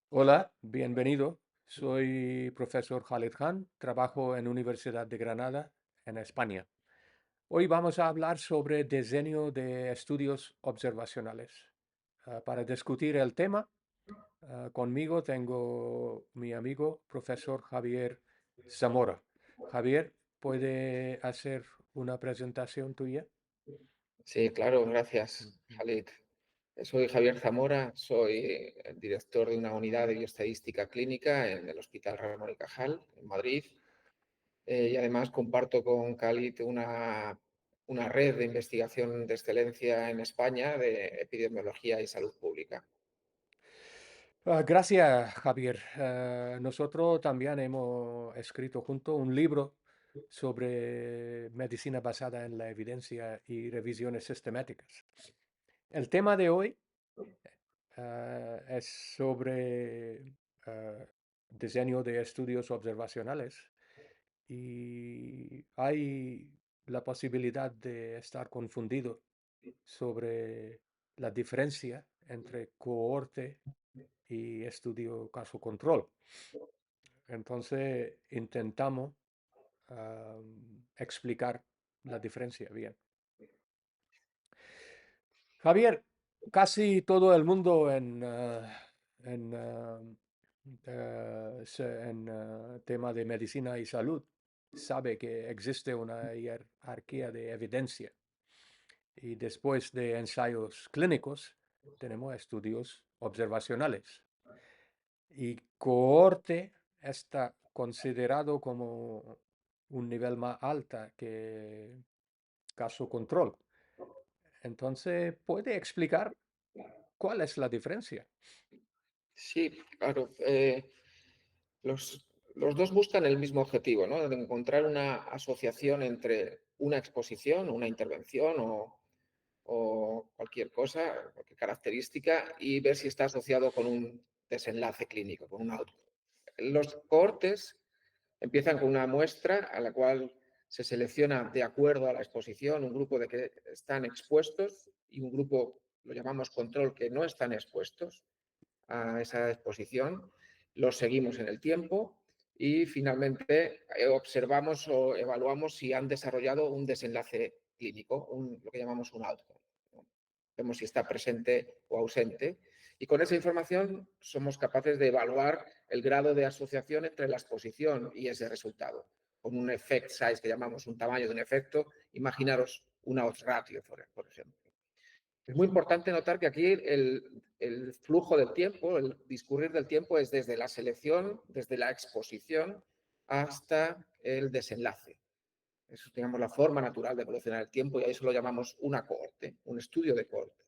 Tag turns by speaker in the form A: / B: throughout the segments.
A: Hola, bienvenido. Soy profesor Khalid Khan, trabajo en Universidad de Granada, en España. Hoy vamos a hablar sobre diseño de estudios observacionales. Para discutir el tema, conmigo tengo mi amigo profesor Javier Zamora. Javier, ¿puede hacer una presentación tuya?
B: Sí, claro, gracias,
A: Ujú.
B: Khalid. Soy Javier Zamora, soy el director de una unidad de bioestadística clínica en el Hospital Ramón y Cajal, en Madrid, y además comparto con Khalid una red de investigación de excelencia en España de epidemiología y salud pública.
A: Gracias, Javier. Nosotros también hemos escrito junto un libro sobre medicina basada en la evidencia y revisiones sistemáticas. El tema de hoy es sobre diseño de estudios observacionales y hay la posibilidad de estar confundido sobre la diferencia entre cohorte y estudio caso control. Entonces intentamos explicar la diferencia bien. Javier, casi todo el mundo en, tema de medicina y salud sabe que existe una jerarquía de evidencia y después de ensayos clínicos tenemos estudios observacionales. Y cohorte está considerado como un nivel más alta que caso control. Entonces, ¿puede explicar cuál es la diferencia?
B: Sí, claro. Los dos buscan el mismo objetivo, ¿no? De encontrar una asociación entre una exposición, una intervención o cualquier cosa, cualquier característica, y ver si está asociado con un desenlace clínico, con un outcome. Los cohortes empiezan con una muestra a la cual se selecciona de acuerdo a la exposición un grupo de que están expuestos y un grupo, lo llamamos control, que no están expuestos a esa exposición, los seguimos en el tiempo y finalmente observamos o evaluamos si han desarrollado un desenlace clínico, lo que llamamos un outcome. Vemos si está presente o ausente y con esa información somos capaces de evaluar el grado de asociación entre la exposición y ese resultado. Con un effect size que llamamos un tamaño de un efecto, imaginaros una odds ratio, por ejemplo. Es muy importante notar que aquí el flujo del tiempo, el discurrir del tiempo es desde la selección, desde la exposición hasta el desenlace. Eso es, digamos, la forma natural de evolucionar el tiempo y a eso lo llamamos una cohorte, un estudio de cohortes.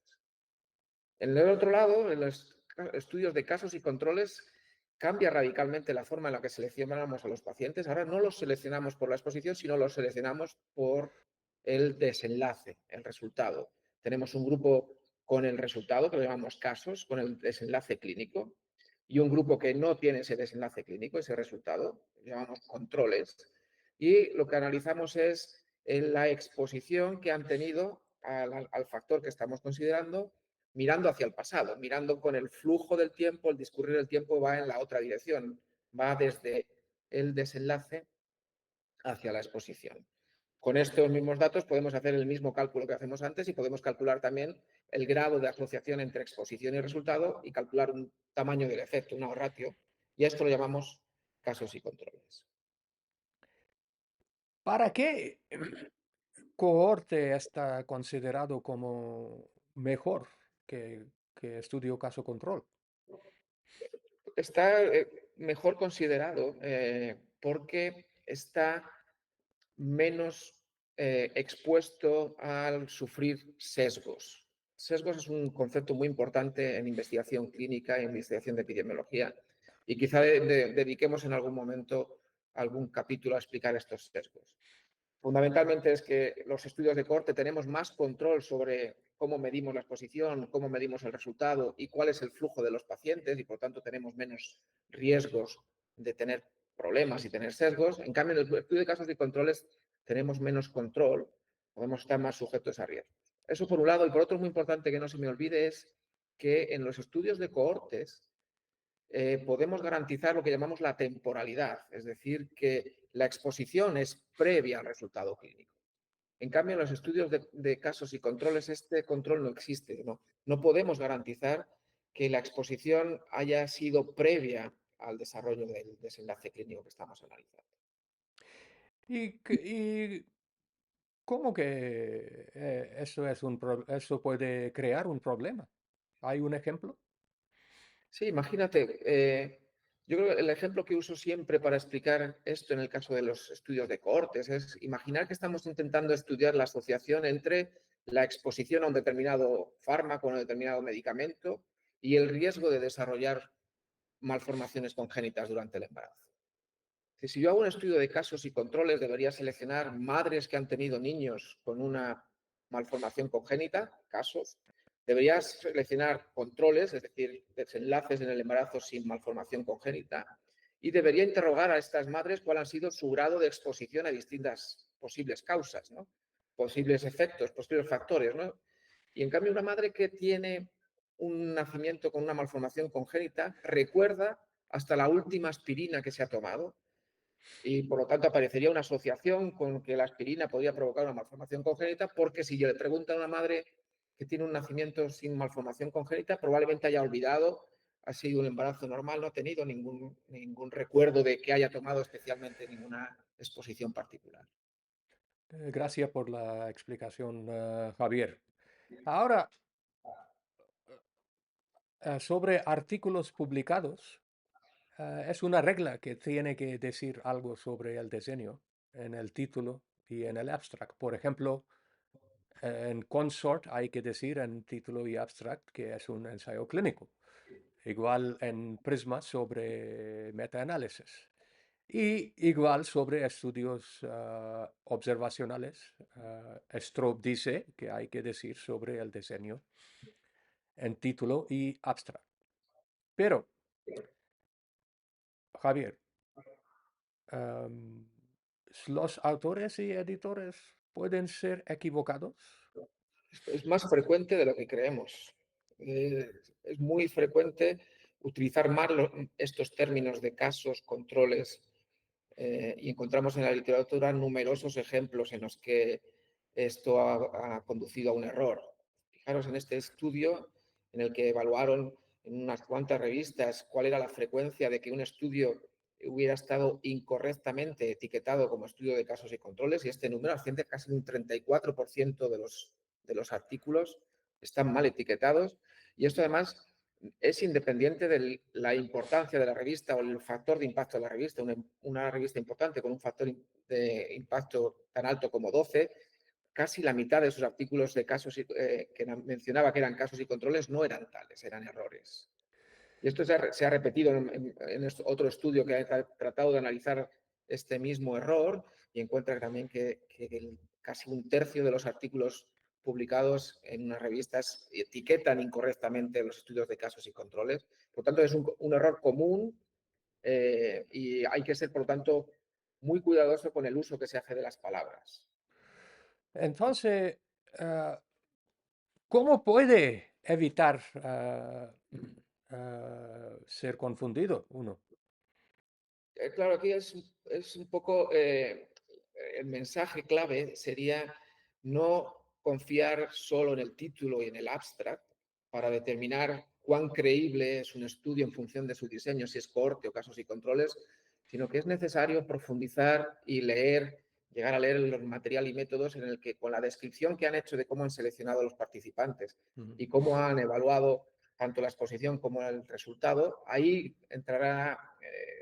B: En el otro lado, en los estudios de casos y controles, cambia radicalmente la forma en la que seleccionamos a los pacientes. Ahora no los seleccionamos por la exposición, sino los seleccionamos por el desenlace, el resultado. Tenemos un grupo con el resultado, que lo llamamos casos, con el desenlace clínico, y un grupo que no tiene ese desenlace clínico, ese resultado, que llamamos controles. Y lo que analizamos es la exposición que han tenido al factor que estamos considerando mirando hacia el pasado, mirando con el flujo del tiempo, el discurrir del tiempo va en la otra dirección, va desde el desenlace hacia la exposición. Con estos mismos datos podemos hacer el mismo cálculo que hacemos antes y podemos calcular también el grado de asociación entre exposición y resultado y calcular un tamaño del efecto, una ratio, y a esto lo llamamos casos y controles.
A: ¿Para qué cohorte está considerado como mejor que estudio caso control?
B: Está mejor considerado porque está menos expuesto al sufrir sesgos. Sesgos es un concepto muy importante en investigación clínica, en investigación de epidemiología, y quizá dediquemos en algún momento algún capítulo a explicar estos sesgos. Fundamentalmente es que los estudios de corte tenemos más control sobre cómo medimos la exposición, cómo medimos el resultado y cuál es el flujo de los pacientes y por tanto tenemos menos riesgos de tener problemas y tener sesgos. En cambio, en el estudio de casos y controles tenemos menos control, podemos estar más sujetos a riesgos. Eso por un lado. Y por otro, muy importante que no se me olvide es que en los estudios de cohortes podemos garantizar lo que llamamos la temporalidad, es decir, que la exposición es previa al resultado clínico. En cambio, en los estudios de casos y controles, este control no existe. No podemos garantizar que la exposición haya sido previa al desarrollo del desenlace clínico que estamos analizando.
A: ¿Y cómo que eso puede crear un problema? ¿Hay un ejemplo?
B: Sí, imagínate, yo creo que el ejemplo que uso siempre para explicar esto en el caso de los estudios de cohortes es imaginar que estamos intentando estudiar la asociación entre la exposición a un determinado fármaco, a un determinado medicamento y el riesgo de desarrollar malformaciones congénitas durante el embarazo. Si yo hago un estudio de casos y controles, debería seleccionar madres que han tenido niños con una malformación congénita, casos. Debería seleccionar controles, es decir, desenlaces en el embarazo sin malformación congénita. Y debería interrogar a estas madres cuál ha sido su grado de exposición a distintas posibles causas, ¿no? Posibles efectos, posibles factores, ¿no? Y en cambio, una madre que tiene un nacimiento con una malformación congénita recuerda hasta la última aspirina que se ha tomado y por lo tanto aparecería una asociación con que la aspirina podría provocar una malformación congénita, porque si yo le pregunto a una madre que tiene un nacimiento sin malformación congénita, probablemente haya olvidado, ha sido un embarazo normal, no ha tenido ningún recuerdo de que haya tomado especialmente ninguna exposición particular.
A: Gracias por la explicación, Javier. Ahora, sobre artículos publicados, es una regla que tiene que decir algo sobre el diseño en el título y en el abstract. Por ejemplo, en Consort hay que decir en título y abstract que es un ensayo clínico. Igual en Prisma sobre metaanálisis. Y igual sobre estudios observacionales. Strobe dice que hay que decir sobre el diseño en título y abstract. Pero, Javier, em, los autores y editores pueden ser equivocados.
B: Es más frecuente de lo que creemos. Es muy frecuente utilizar más estos términos de casos, controles, y encontramos en la literatura numerosos ejemplos en los que esto ha conducido a un error. Fijaros en este estudio en el que evaluaron en unas cuantas revistas cuál era la frecuencia de que un estudio hubiera estado incorrectamente etiquetado como estudio de casos y controles, y este número asciende a casi un 34% de los artículos están mal etiquetados, y esto además es independiente de la importancia de la revista o el factor de impacto de la revista. Una revista importante con un factor de impacto tan alto como 12, casi la mitad de sus artículos de casos que mencionaba que eran casos y controles no eran tales, eran errores. Y esto se ha repetido en otro estudio que ha tratado de analizar este mismo error y encuentra también que casi un tercio de los artículos publicados en unas revistas etiquetan incorrectamente los estudios de casos y controles. Por lo tanto, es un error común, y hay que ser, por lo tanto, muy cuidadoso con el uso que se hace de las palabras.
A: Entonces, ¿cómo puede evitar ser confundido uno?
B: Claro, aquí es un poco el mensaje clave sería no confiar solo en el título y en el abstract para determinar cuán creíble es un estudio en función de su diseño, si es cohorte o casos y controles, sino que es necesario profundizar y leer, llegar a leer el material y métodos en el que con la descripción que han hecho de cómo han seleccionado a los participantes
A: Ujú.
B: y cómo han evaluado tanto la exposición como el resultado, ahí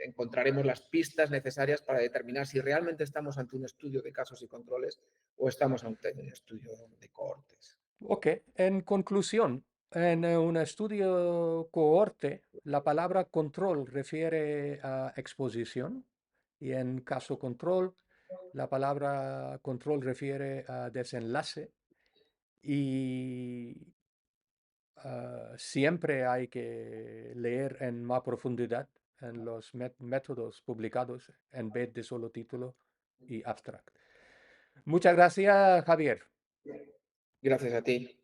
B: encontraremos las pistas necesarias para determinar si realmente estamos ante un estudio de casos y controles o estamos ante un estudio de cohortes.
A: Ok, en conclusión, en un estudio cohorte, la palabra control refiere a exposición y en caso control, la palabra control refiere a desenlace y siempre hay que leer en más profundidad en los métodos publicados en vez de solo título y abstract. Muchas gracias, Javier.
B: Gracias a ti.